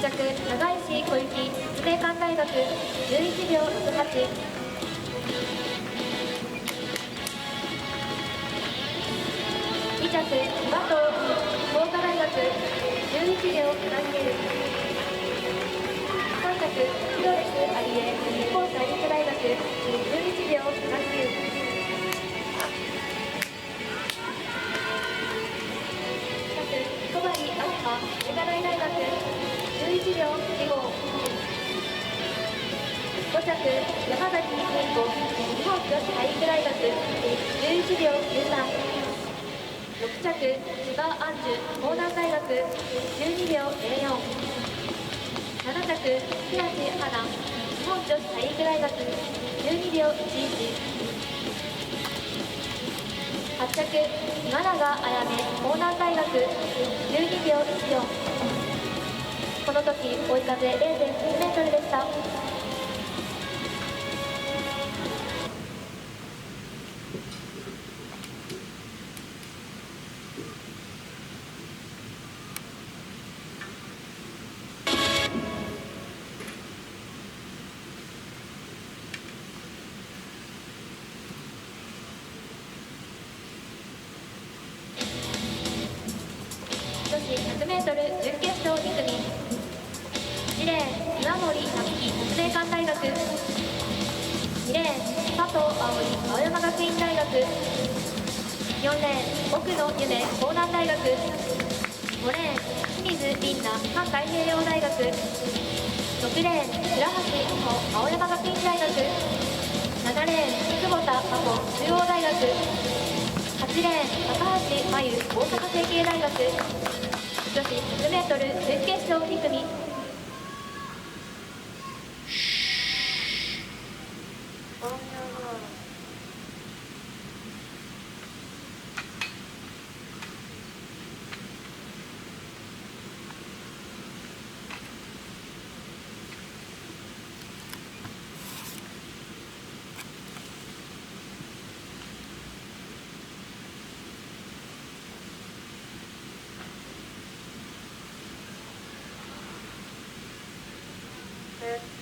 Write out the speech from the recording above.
着、長石小雪、立命館大学、11秒68。2着、岩藤、福岡大学、11秒79。3着、フロレス有江、日本体育大学、11秒79。小針明葉、理科大大学、11秒25。5着、山崎美子、日本女子体育大学、11秒93。6着、千葉杏樹、港南大学、12秒04。7着、木梨花、日本女子体育大学、12秒11。8着、今永彩芽、港南大学、12秒14。この時、追い風 0.9 メートルでした。女子 100m 準決勝2組。1レーン、岩森並木、立命館大学。2レーン、佐藤葵、青山学院大学。4レーン、奥野夢、港南大学。5レーン、清水凛奈、環太平洋大学。6レーン、倉橋美穂、青山学院大学。7レーン、久保田真帆、中央大学。8レーン、高橋真由、大阪成蹊大学。女子 100m 準決勝2組。ね。